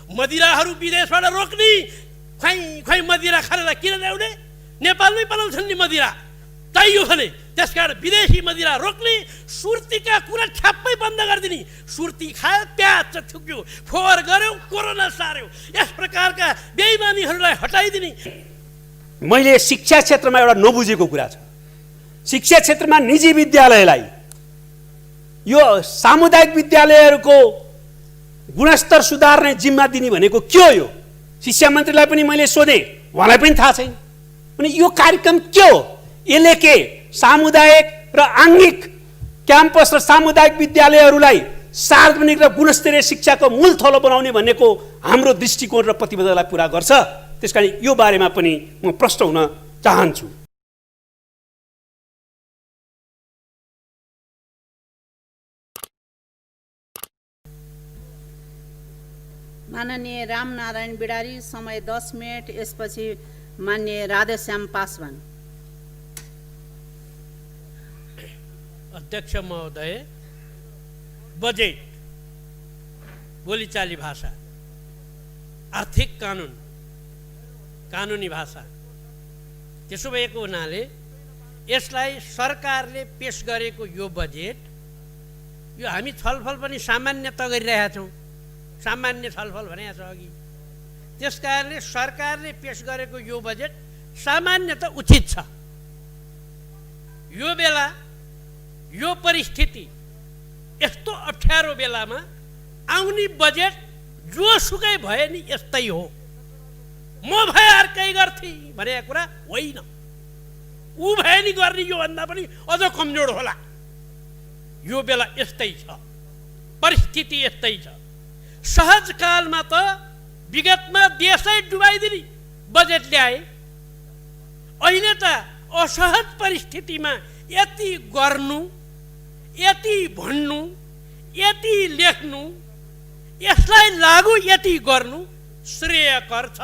मदिराहरू विदेशबाट रोक्ने, खै मदिरा खानेलाई किन ल्याउने? नेपालमै बनाउँछन् नि मदिरा, चाहियो भने। त्यसकारण विदेशी मदिरा रोक्ने, सुर्तीका कुरा ठ्याप्पै बन्द गरिदिने। सुर्ती खायो, प्याज थुक्यो, फोहोर गर्यो, कोरोना सार्यो। यस प्रकारका बेइमानीहरूलाई हटाइदिने। मैले शिक्षा क्षेत्रमा एउटा नबुझेको कुरा छ। शिक्षा क्षेत्रमा निजी विद्यालयलाई यो सामुदायिक विद्यालयहरूको गुणस्तर सुधार्ने जिम्मा दिने भनेको के हो? यो शिक्षा मन्त्रीलाई पनि मैले सोधेँ, उहाँलाई पनि थाहा छैन। अनि यो कार्यक्रम के हो? यसले के सामुदायिक र आङ्गिक क्याम्पस र सामुदायिक विद्यालयहरूलाई सार्वजनिक र गुणस्तरीय शिक्षाको मूल थलो बनाउने भनेको हाम्रो दृष्टिकोण र प्रतिबद्धतालाई पुरा गर्छ। त्यसकारण यो बारेमा पनि म प्रश्न हुन चाहन्छु। माननीय रामनारायण बिडारी, समय 10 मिनट। यसपछि माननीय राधेश्याम पासवान। अध्यक्ष महोदय, बजेट, बोलीचाली भाषा, आर्थिक कानुन, कानुनी भाषा, त्यसो भएको हुनाले यसलाई सरकारले पेश गरेको यो बजेट, यो हामी छलफल पनि सामान्य त गरिरहेका छौँ, सामान्य छलफल भनेको छ अघि। त्यसकारणले सरकारले पेश गरेको यो बजेट सामान्यत उचित छ। यो बेला, यो परिस्थिति, यस्तो अप्ठ्यारो बेलामा आउने बजेट जोसुकै भए नि यस्तै हो। म भए अर्कै गर्थे भनेको कुरा होइन। ऊ भए नि गर्ने, योभन्दा पनि अझ कमजोर होला। यो बेला यस्तै छ, परिस्थिति यस्तै छ। सहज कालमा त विगतमा देशै डुबाइदिने बजेट ल्याए। अहिले त असहज परिस्थितिमा यति गर्नु, यति भन्नु, यति लेख्नु, यसलाई लागू यति गर्नु श्रेयकर छ।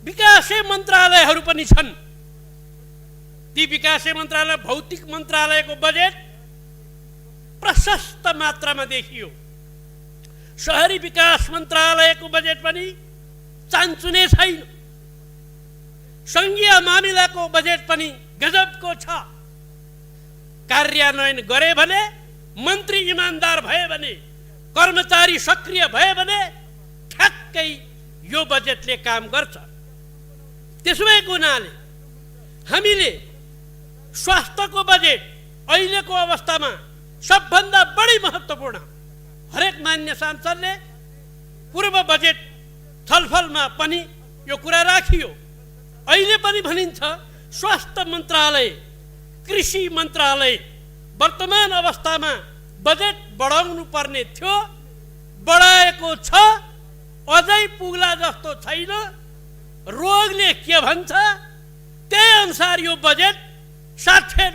विकासे मन्त्रालयहरू पनि छन्। ती विकासे मन्त्रालय, भौतिक मन्त्रालयको बजेट प्रशस्त मात्रामा देखियो। शहरी विकास मन्त्रालयको बजेट पनि चान्चुने छैन। सङ्घीय मामिलाको बजेट पनि गजबको छ। कार्यान्वयन गरे भने, मन्त्री इमान्दार भए भने, कर्मचारी सक्रिय भए भने ठ्याक्कै यो बजेटले काम गर्छ। त्यसो भएको हुनाले हामीले स्वास्थ्यको बजेट अहिलेको अवस्थामा सबभन्दा बढी महत्त्वपूर्ण, हरेक मान्य सांसदले पूर्व बजेट छलफलमा पनि यो कुरा राखियो। अहिले पनि भनिन्छ स्वास्थ्य मन्त्रालय, कृषि मन्त्रालय वर्तमान अवस्थामा बजेट बढाउनु पर्ने थियो, बढाएको छ, अझै पुग्ला जस्तो छैन। रोगले के भन्छ त्यही अनुसार यो बजेट साक्षर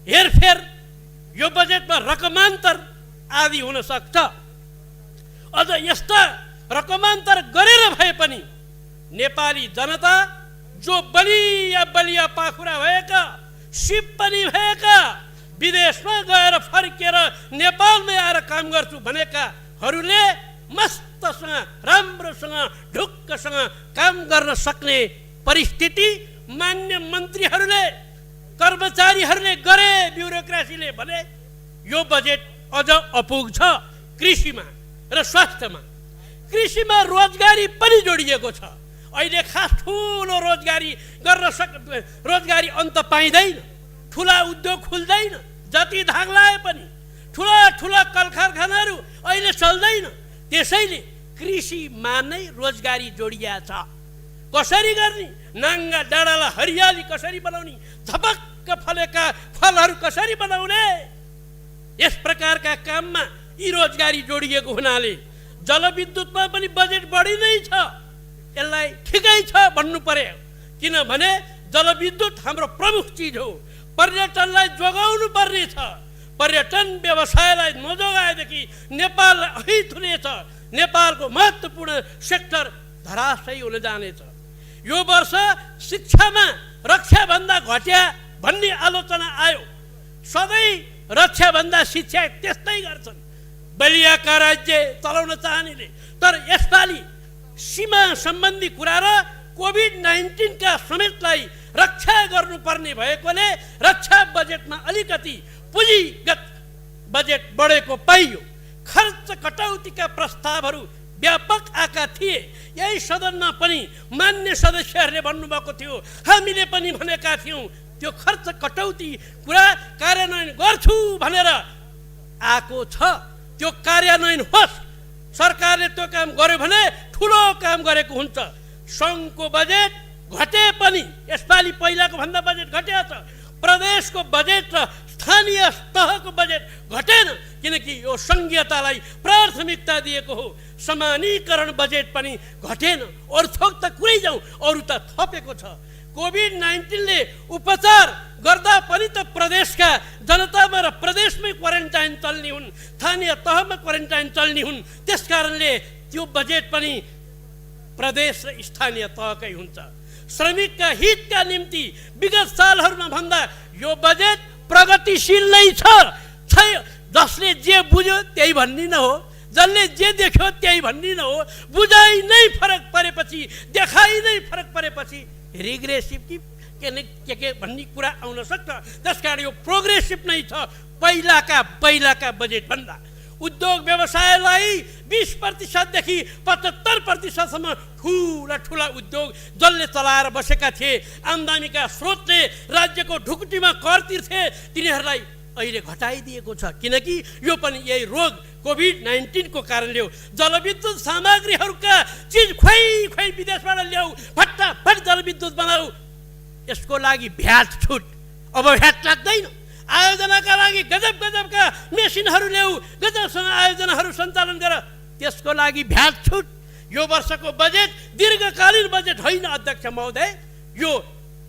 हेरफेर, यो बजेटमा रकमान्तर आदि हुन सक्छ। अझ यस्ता रकमान्तर गरेर भए पनि नेपाली जनता जो बलिया बलिया पाखुरा भएका, सिप पनि भएका, विदेशमा गएर फर्केर नेपालमै आएर काम गर्छु भनेकाहरूले मस्तसँग, राम्रोसँग, ढुक्कसँग काम गर्न सक्ने परिस्थिति मान्य मन्त्रीहरूले, कर्मचारीहरूले गरे। ब्युरोक्रेसीले भने यो बजेट अझ अपुग छ कृषिमा र स्वास्थ्यमा। कृषिमा रोजगारी पनि जोडिएको छ। अहिले खास ठुलो रोजगारी गर्न रोजगारी अन्त पाइँदैन। ठुला उद्योग खुल्दैन। जति धाग लाए पनि ठुला ठुला कल कारखानाहरू अहिले चल्दैन। त्यसैले कृषिमा नै रोजगारी जोडिया छ। कसरी गर्ने? नाङ्गा डाँडालाई हरियाली कसरी बनाउने? झपक्क फलेका फलहरू कसरी बनाउने? यस प्रकारका काममा यी रोजगारी जोडिएको हुनाले जलविद्युतमा पनि बजेट बढी नै छ। यसलाई ठिकै छ भन्नु पर्यो, किनभने जलविद्युत हाम्रो प्रमुख चिज हो। पर्यटनलाई जोगाउनु पर्ने छ। पर्यटन व्यवसायलाई नजोगाएदेखि नेपाल अहित हुनेछ। नेपालको महत्त्वपूर्ण सेक्टर धराशयी हुन जानेछ। यो वर्ष शिक्षामा रक्षाभन्दा घट्या भन्ने आलोचना आयो। सधैँ रक्षाभन्दा शिक्षा त्यस्तै गर्छन्। बलियाका राज्य चलाउन चाहनेले। तर यसपालि सीमा सम्बन्धी कुरा र कोभिड-19 का समेतलाई रक्षा गर्नुपर्ने भएकोले रक्षा बजेटमा अलिकति पुँजीगत बजेट बढेको पाइयो। खर्च कटौतीका प्रस्तावहरू व्यापक आएका थिए। यही सदनमा पनि मान्य सदस्यहरूले भन्नुभएको थियो, हामीले पनि भनेका थियौँ त्यो खर्च कटौती कुरा कार्यान्वयन गर्छु भनेर आएको छ। त्यो कार्यान्वयन होस्। सरकारले त्यो काम गर्यो भने ठुलो काम गरेको हुन्छ। सङ्घको बजेट घटे पनि यसपालि पहिलाको भन्दा बजेट घटेको छ। प्रदेशको बजेट र स्थानीय तहको बजेट घटेन, किनकि यो सङ्घीयतालाई प्राथमिकता दिएको हो। समानीकरण बजेट पनि घटेन। अर्थोक त कुरै जाउँ, अरू त थपेको छ। कोभिड-19ले उपचार गर्दा पनि त प्रदेशका जनतामा र प्रदेशमै क्वारेन्टाइन चल्ने हुन्, स्थानीय तहमा क्वारेन्टाइन चल्ने हुन्। त्यसकारणले त्यो बजेट पनि प्रदेश र स्थानीय तहकै हुन्छ। श्रमिकका हितका निम्ति विगत सालहरूमा भन्दा यो बजेट प्रगतिशील नै छ। जसले जे बुझ्यो त्यही भन्ने न हो, जसले जे देख्यो त्यही भन्ने न हो। बुझाइ नै फरक परेपछि, देखाइ नै फरक परेपछि रिग्रेसिभ कि के भन्ने कुरा आउन सक्छ। त्यसकारण यो प्रोग्रेसिभ नै छ पहिलाका बजेट भन्दा। उद्योग व्यवसायलाई 20% देखि 75% ठुला उद्योग जसले चलाएर बसेका थिए, आम्दानीका स्रोतले राज्यको ढुकुटीमा कर तिर्थे, तिनीहरूलाई अहिले घटाइदिएको छ। किनकि यो पनि यही रोग कोभिड-19 को कारणले हो। जलविद्युत सामग्रीहरूका चिज खोइ विदेशबाट ल्याऊ, फटाफट जलविद्युत बनाऊ। यसको लागि भ्याट छुट, अब भ्याट लाग्दैन। आयोजनाका लागि गजबका मेसिनहरू ल्याऊ, गजबसँग आयोजनाहरू सञ्चालन गर, त्यसको लागि भ्याट छुट। यो वर्षको बजेट दीर्घकालीन बजेट होइन अध्यक्ष महोदय, यो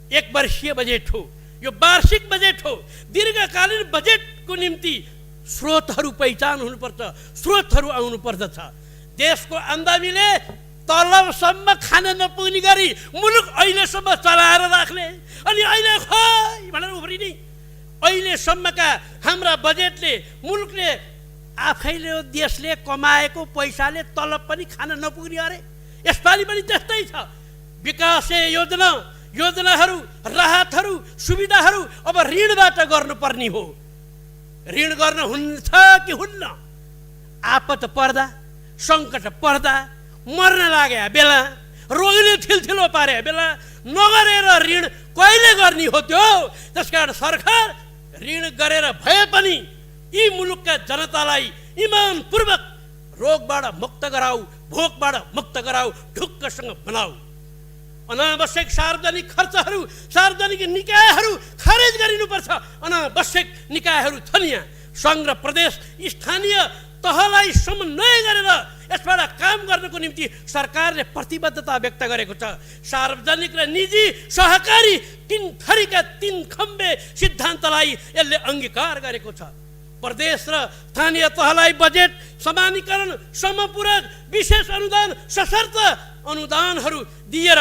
1 वर्षीय बजेट हो, यो वार्षिक बजेट हो। दीर्घकालीन बजेटको निम्ति स्रोतहरू पहिचान हुनुपर्छ, स्रोतहरू आउनु पर्दछ। देशको आम्दानीले तलबसम्म खान नपुग्ने गरी मुलुक अहिलेसम्म चलाएर राख्ने, अनि अहिले खोइ भनेर उफ्रिने। अहिलेसम्मका हाम्रा बजेटले मुलुकले आफैले देशले कमाएको पैसाले तलब पनि खान नपुग्ने अरे। यसपालि पनि त्यस्तै छ। विकास योजनाहरू, राहतहरू, सुविधाहरू अब ऋणबाट गर्नुपर्ने हो। ऋण गर्न हुन्छ कि हुन्न? आपत पर्दा, सङ्कट पर्दा, मर्न लाग्या बेला, रोगले थिलथिलो पारे बेला नगरेर ऋण कहिले गर्ने हो त्यो? त्यसकारण सरकार ऋण गरेर भए पनि यी मुलुकका जनतालाई इमानपूर्वक रोगबाट मुक्त गराऊ, भोकबाट मुक्त गराऊ, ढुक्कसँग बनाऊ। अनावश्यक सार्वजनिक खर्चहरू, सार्वजनिक निकायहरू खारेज गरिनुपर्छ। अनावश्यक निकायहरू छन् यहाँ। सङ्घ र प्रदेश स्थानीय तहलाई समन्वय गरेर यसबाट काम गर्नको निम्ति सरकारले प्रतिबद्धता व्यक्त गरेको छ। सार्वजनिक र निजी सहकारी 3 थरीका 3 खम्बे सिद्धान्तलाई यसले अङ्गीकार गरेको छ। प्रदेश र स्थानीय तहलाई बजेट समानीकरण, समपूरक, विशेष अनुदान, सशर्त अनुदानहरू दिएर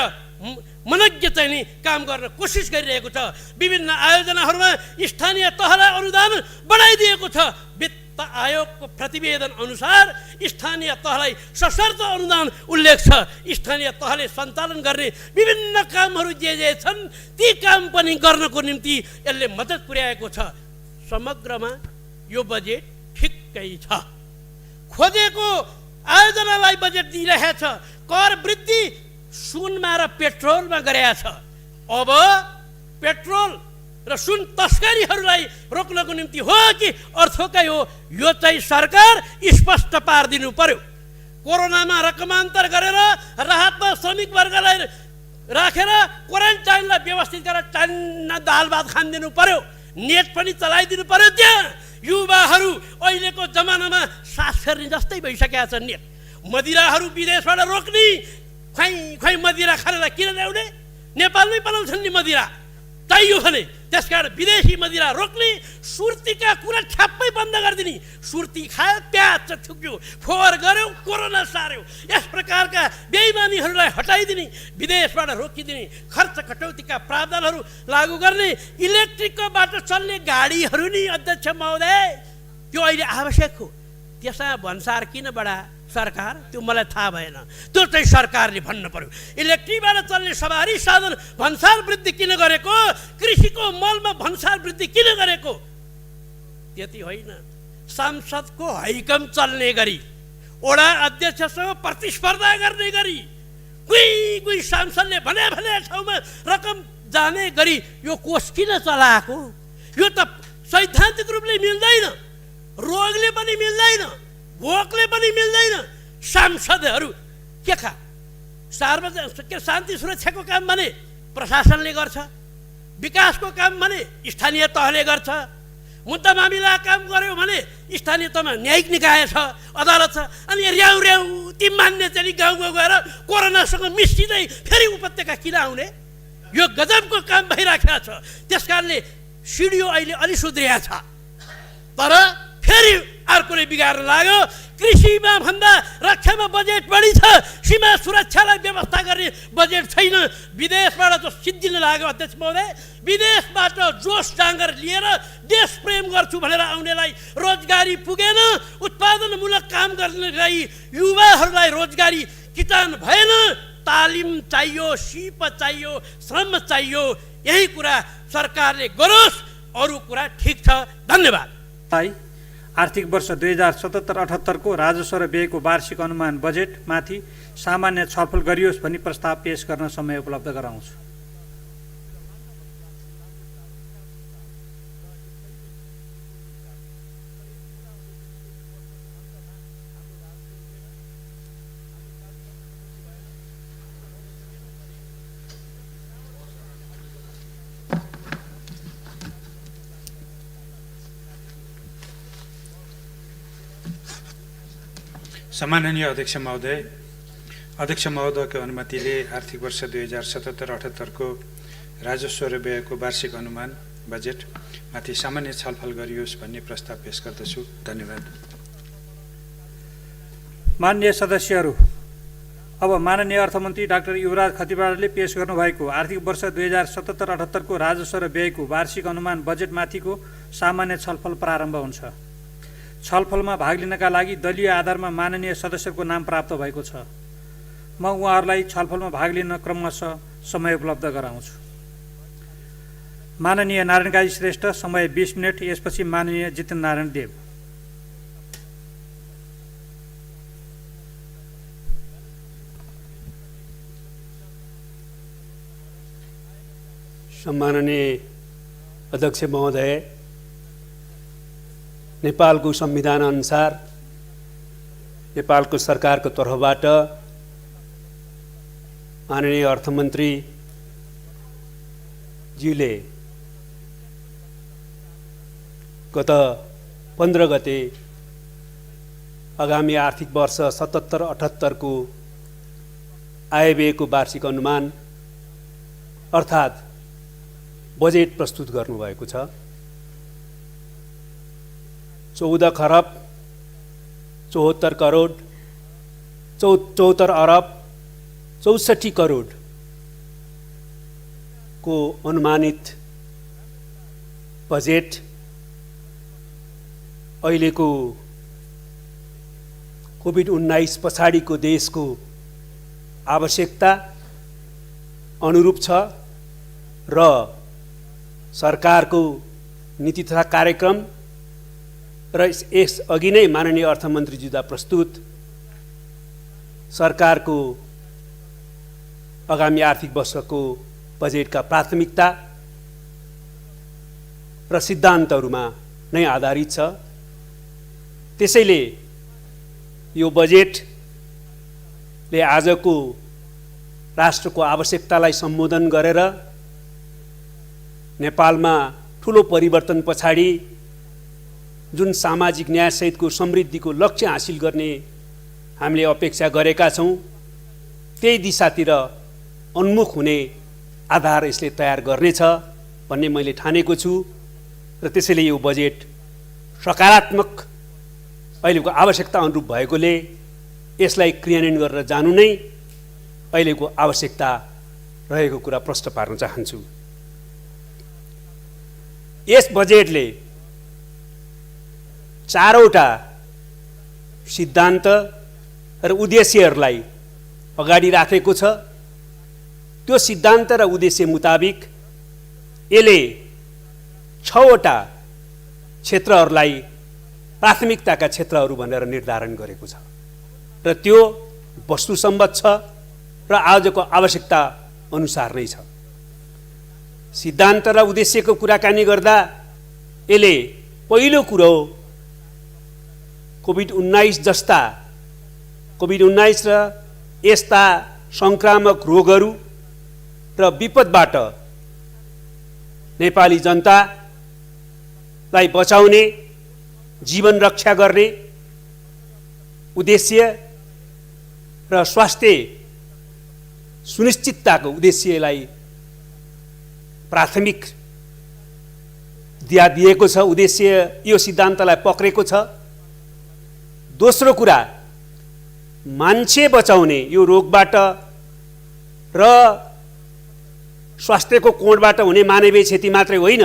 मनज्ञ चाहिँ नि काम गर्न कोसिस गरिरहेको छ। विभिन्न आयोजनाहरूमा स्थानीय तहलाई अनुदान बढाइदिएको छ। वित्त आयोगको प्रतिवेदन अनुसार स्थानीय तहलाई सशर्त अनुदान उल्लेख छ। स्थानीय तहले सञ्चालन गर्ने विभिन्न कामहरू जे छन् ती काम पनि गर्नको निम्ति यसले मद्दत पुर्याएको छ। समग्रमा यो बजेट ठिक्कै छ। खोजेको आयोजनालाई बजेट दिइरहेछ। कर वृद्धि सुनमा र पेट्रोलमा गरेका छ। अब पेट्रोल र सुन तस्करीहरूलाई रोक्नको निम्ति हो कि अर्थकै हो, यो चाहिँ सरकार स्पष्ट पारिदिनु पर्यो। कोरोनामा रकमान्तर गरेर राहतमा श्रमिक वर्गलाई राखेर क्वारेन्टाइनलाई व्यवस्थित गरेर टन्न दाल भात खानिदिनु पर्यो। नेट पनि चलाइदिनु पर्यो। त्यहाँ युवाहरू अहिलेको जमानामा सास फेर्ने जस्तै भइसकेका छन्। नेट मदिराहरू विदेशबाट रोक्ने, खै मदिरा खानेलाई किन ल्याउने? नेपालमै बनाउँछन् नि मदिरा, चाहियो भने। त्यसकारण विदेशी मदिरा रोक्ने, सुर्तीका कुरा ठ्याप्पै बन्द गरिदिने। सुर्ती खायो, प्याज थुक्यो, फोहोर गर्यो, कोरोना सार्यो। यस प्रकारका बेइमानीहरूलाई हटाइदिने, विदेशबाट रोकिदिने, खर्च कटौतीका प्रावधानहरू लागू गर्ने, इलेक्ट्रिकबाट चल्ने गाडीहरू नि अध्यक्ष महोदय त्यो अहिले आवश्यक हो। त्यसमा भन्सार किन बढा सरकार, त्यो मलाई थाहा भएन। त्यो चाहिँ सरकारले भन्नु पर्यो। इलेक्ट्रिकबाट चल्ने सवारी साधन भन्सार वृद्धि किन गरेको, कृषिको मलमा भन्सार वृद्धि किन गरेको, त्यति होइन। सांसदको हैकम चल्ने गरी, वडा अध्यक्षसँग प्रतिस्पर्धा गर्ने गरी, कोही सांसदले भने ठाउँमा रकम जाने गरी यो कोष किन चलाएको? यो त सैद्धान्तिक रूपले मिल्दैन, रोगले पनि मिल्दैन, भोकले पनि मिल्दैन। सांसदहरू के सार्वजनिक शान्ति सुरक्षाको काम भने प्रशासनले गर्छ, विकासको काम भने स्थानीय तहले गर्छ, मुद्दा मामिला काम गर्यो भने स्थानीय तहमा न्यायिक निकाय छ, अदालत छ। अनि र्याउ ती मान्ने चाहिँ गाउँमा गएर कोरोनासँग मिसिँदै फेरि उपत्यका किन आउने? यो गजबको काम भइराखेको छ। त्यस कारणले सिडिओ अहिले अलि सुध्रिया छ, तर फेरि अर्कोले बिगार्न लाग्यो। कृषिमा भन्दा रक्षामा बजेट बढी छ, सीमा सुरक्षालाई व्यवस्था गर्ने बजेट छैन। विदेशबाट जो सिद्धिन लाग्यो अध्यक्ष महोदय, विदेशबाट जोस डाँगर लिएर देश प्रेम गर्छु भनेर आउनेलाई रोजगारी पुगेन। उत्पादनमूलक काम गर्नलाई युवाहरूलाई रोजगारी किटान भएन। तालिम चाहियो, सिप चाहियो, श्रम चाहियो। यही कुरा सरकारले गरोस्, अरू कुरा ठिक छ। धन्यवाद। आर्थिक वर्ष 2077-78 को राजस्व र व्ययको वार्षिक अनुमान बजेट माथि सामान्य छलफल गरियोस् भनी प्रस्ताव पेश गर्न समय उपलब्ध गराउँछु। सम्माननीय अध्यक्ष महोदयको अनुमतिले आर्थिक वर्ष 2077-78 को राजस्व र व्ययको वार्षिक अनुमान बजेट माथि सामान्य छलफल गरियोस् भन्ने प्रस्ताव पेश गर्दछु। धन्यवाद। माननीय सदस्यहरू, अब माननीय अर्थमन्त्री डाक्टर युवराज खतिवड़ाले पेश गर्नुभएको आर्थिक वर्ष 2077-78 को राजस्व र व्ययको वार्षिक अनुमान बजेट माथिको सामान्य छलफल प्रारम्भ हुन्छ। छलफलमा भाग लिनका लागि दलीय आधारमा माननीय सदस्यको नाम प्राप्त भएको छ। म उहाँहरूलाई छलफलमा भाग लिन क्रमशः समय उपलब्ध गराउँछु। माननीय नारायण काजी श्रेष्ठ, समय 20 मिनट। यसपछि माननीय जितेन्द्र नारायण देव। सम्माननीय अध्यक्ष महोदय, नेपालको संविधान अनुसार नेपालको सरकारको तर्फबाट माननीय अर्थमन्त्री ज्यूले गत 15 गते आगामी आर्थिक वर्ष 77-78 को आयव्ययको वार्षिक अनुमान अर्थात् बजेट प्रस्तुत गर्नुभएको छ। 14 खरब 74 करोड 74 अरब 64 करोड को अनुमानित बजेट अहिलेको कोभिड-19 पछाडिको देशको आवश्यकता अनुरूप छ र सरकारको नीति तथा कार्यक्रम र यस अघि नै माननीय अर्थमन्त्रीज्यूद्वारा प्रस्तुत सरकारको आगामी आर्थिक वर्षको बजेटका प्राथमिकता र सिद्धान्तहरूमा नै आधारित छ। त्यसैले यो बजेटले आजको राष्ट्रको आवश्यकतालाई सम्बोधन गरेर नेपालमा ठूलो परिवर्तन पछाडि जुन सामाजिक न्यायसहितको समृद्धिको लक्ष्य हासिल गर्ने हामीले अपेक्षा गरेका छौँ, त्यही दिशातिर उन्मुख हुने आधार यसले तयार गर्नेछ भन्ने मैले ठानेको छु र त्यसैले यो बजेट सकारात्मक अहिलेको आवश्यकता अनुरूप भएकोले यसलाई क्रियान्वयन गरेर जानु नै अहिलेको आवश्यकता रहेको कुरा प्रश्न पार्न चाहन्छु। यस बजेटले 4वटा सिद्धान्त र उद्देश्यहरूलाई अगाडि राखेको छ। त्यो सिद्धान्त र उद्देश्य मुताबिक यसले 6वटा क्षेत्रहरूलाई प्राथमिकताका क्षेत्रहरू भनेर निर्धारण गरेको छ र त्यो वस्तुसम्मत छ र आजको आवश्यकता अनुसार नै छ। सिद्धान्त र उद्देश्यको कुराकानी गर्दा यसले पहिलो कुरो कोभिड-19 जस्ता कोभिड-19 र यस्ता संक्रामक रोगहरू र विपदबाट नेपाली जनतालाई बचाउने, जीवन रक्षा गर्ने उद्देश्य र स्वास्थ्य सुनिश्चितताको उद्देश्यलाई प्राथमिक दिएको छ। उद्देश्य यो सिद्धान्तलाई पक्रेको छ। दोस्रो कुरा, मान्छे बचाउने यो रोगबाट र स्वास्थ्यको कोणबाट हुने मानवीय क्षति मात्रै होइन,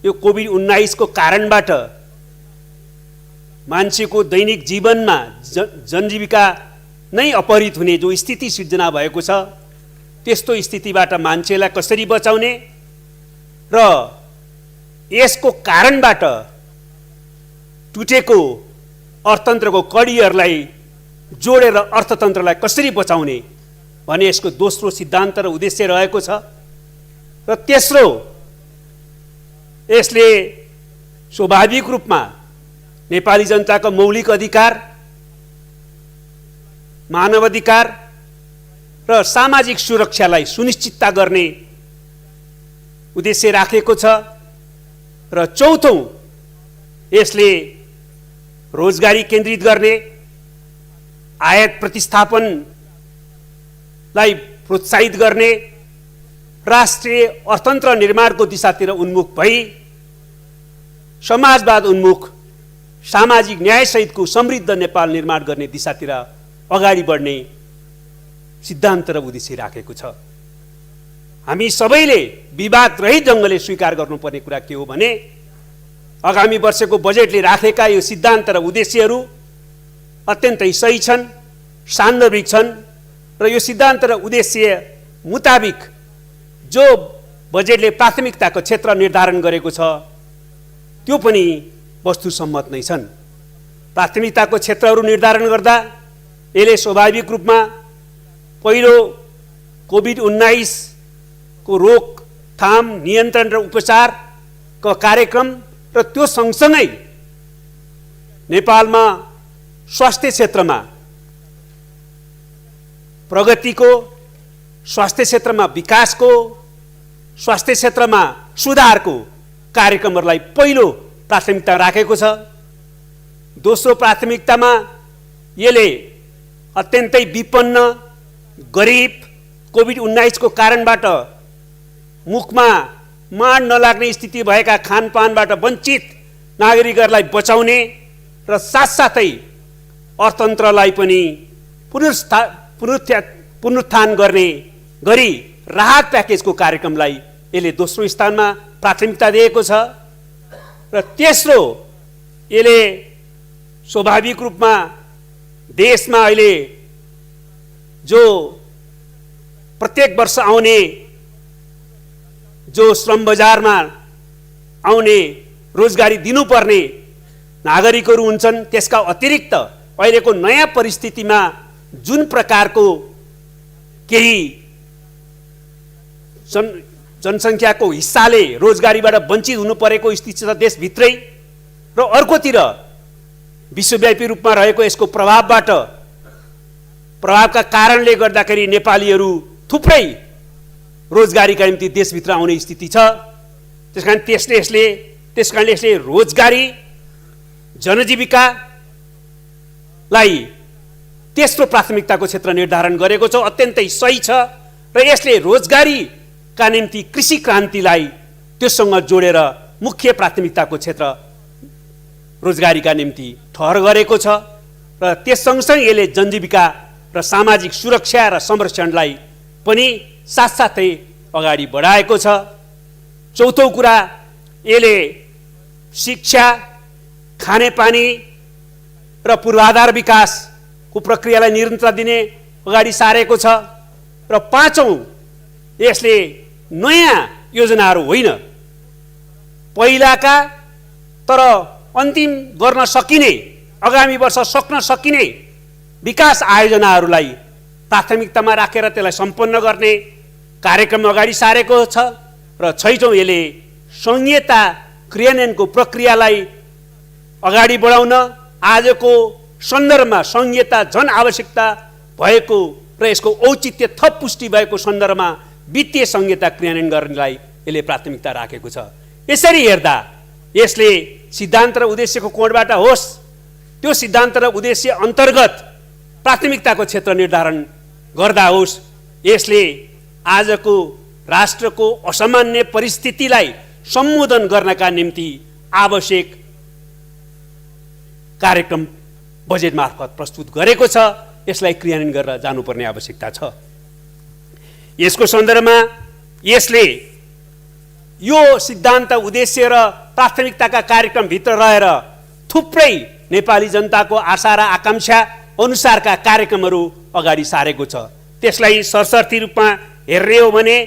यो कोभिड-19 को कारणबाट मान्छेको दैनिक जीवनमा जनजीविका नै अपहरित हुने जो स्थिति सिर्जना भएको छ, त्यस्तो स्थितिबाट मान्छेलाई कसरी बचाउने र यसको कारणबाट टुटेको अर्थतन्त्रको कडीहरूलाई जोडेर अर्थतन्त्रलाई कसरी बचाउने भने यसको दोस्रो सिद्धान्त र उद्देश्य रहेको छ। र तेस्रो, यसले स्वाभाविक रूपमा नेपाली जनताको मौलिक अधिकार, मानवाधिकार र सामाजिक सुरक्षालाई सुनिश्चितता गर्ने उद्देश्य राखेको छ। र चौथौं, यसले रोजगारी केन्द्रित गर्ने, आयात प्रतिस्थापनलाई प्रोत्साहित गर्ने, राष्ट्रिय अर्थतन्त्र निर्माणको दिशातिर उन्मुख भई समाजवाद उन्मुख सामाजिक न्यायसहितको समृद्ध नेपाल निर्माण गर्ने दिशातिर अगाडि बढ्ने सिद्धान्त र उद्देश्य राखेको छ। हामी सबैले विवाद रहित ढङ्गले स्वीकार गर्नुपर्ने कुरा के हो भने आगामी वर्षको बजेटले राखेका यो सिद्धान्त र उद्देश्यहरू अत्यन्तै सही छन्, सान्दर्भिक छन् र यो सिद्धान्त र उद्देश्य मुताबिक जो बजेटले प्राथमिकताको क्षेत्र निर्धारण गरेको छ त्यो पनि वस्तुसम्मत नै छन्। प्राथमिकताको क्षेत्रहरू निर्धारण गर्दा यसले स्वाभाविक रूपमा पहिलो कोभिड-19 को रोकथाम, नियन्त्रण र उपचारको कार्यक्रम र त्यो सँगसँगै नेपालमा स्वास्थ्य क्षेत्रमा प्रगतिको, स्वास्थ्य क्षेत्रमा विकासको, स्वास्थ्य क्षेत्रमा सुधारको कार्यक्रमहरूलाई पहिलो प्राथमिकता राखेको छ। दोस्रो प्राथमिकतामा यसले अत्यन्तै विपन्न, गरिब, कोभिड-19 को कारणबाट मुखमा माड नलाग्ने स्थिति भएका खानपानबाट वञ्चित नागरिकहरूलाई बचाउने र साथसाथै अर्थतन्त्रलाई पनि पुनरुत्थान गर्ने गरी राहत प्याकेजको कार्यक्रमलाई यसले दोस्रो स्थानमा प्राथमिकता दिएको छ। र तेस्रो, यसले स्वाभाविक रूपमा देशमा अहिले जो प्रत्येक वर्ष आउने जो श्रम बजारमा आउने रोजगारी दिनुपर्ने नागरिकहरू हुन्छन्, त्यसका अतिरिक्त अहिलेको नयाँ परिस्थितिमा जुन प्रकारको केही जनसङ्ख्याको हिस्साले रोजगारीबाट वञ्चित हुनु परेको स्थिति छ देशभित्रै, र अर्कोतिर विश्वव्यापी रूपमा रहेको यसको प्रभावका कारणले गर्दाखेरि नेपालीहरू थुप्रै रोजगारीका निम्ति देशभित्र आउने स्थिति छ। त्यसकारणले यसले रोजगारी, जनजीविकालाई तेस्रो प्राथमिकताको क्षेत्र निर्धारण गरेको छ। अत्यन्तै सही छ र यसले रोजगारीका निम्ति कृषि क्रान्तिलाई त्योसँग जोडेर मुख्य प्राथमिकताको क्षेत्र रोजगारीका निम्ति ठहर गरेको छ र त्यस सँगसँगै यसले जनजीविका र सामाजिक सुरक्षा र संरक्षणलाई पनि साथसाथै अगाडि बढाएको छ। चौथो कुरा, यसले शिक्षा, खानेपानी र र पूर्वाधार विकासको प्रक्रियालाई निरन्तरता दिने अगाडि सारेको छ। र पाँचौँ, यसले नयाँ योजनाहरू होइन, पहिलाका तर अन्तिम गर्न सकिने, आगामी वर्ष सक्न सकिने विकास आयोजनाहरूलाई प्राथमिकतामा राखेर त्यसलाई सम्पन्न गर्ने कार्यक्रम अगाडि सारेको छ। र छैटौँ, यसले संहिता क्रियान्वयनको प्रक्रियालाई अगाडि बढाउन आजको सन्दर्भमा संहिता झन आवश्यकता भएको र यसको औचित्य थप पुष्टि भएको सन्दर्भमा वित्तीय संहिता क्रियान्वयन गर्नलाई यसले प्राथमिकता राखेको छ। यसरी हेर्दा यसले सिद्धान्त र उद्देश्यको कोणबाट होस्, त्यो सिद्धान्त र उद्देश्य अन्तर्गत प्राथमिकताको क्षेत्र निर्धारण गर्दा होस्, यसले आजको राष्ट्रको असामान्य परिस्थितिलाई सम्बोधन गर्नका निम्ति आवश्यक कार्यक्रम बजेट मार्फत प्रस्तुत गरेको छ। यसलाई क्रियान्वयन गरेर जानुपर्ने आवश्यकता छ। यसको सन्दर्भमा यसले यो सिद्धान्त, उद्देश्य र प्राथमिकताका कार्यक्रमभित्र रहेर थुप्रै नेपाली जनताको आशा र आकाङ्क्षा अनुसारका कार्यक्रमहरू अगाडि सारेको छ। त्यसलाई सरसर्ती रूपमा हेर्ने हो भने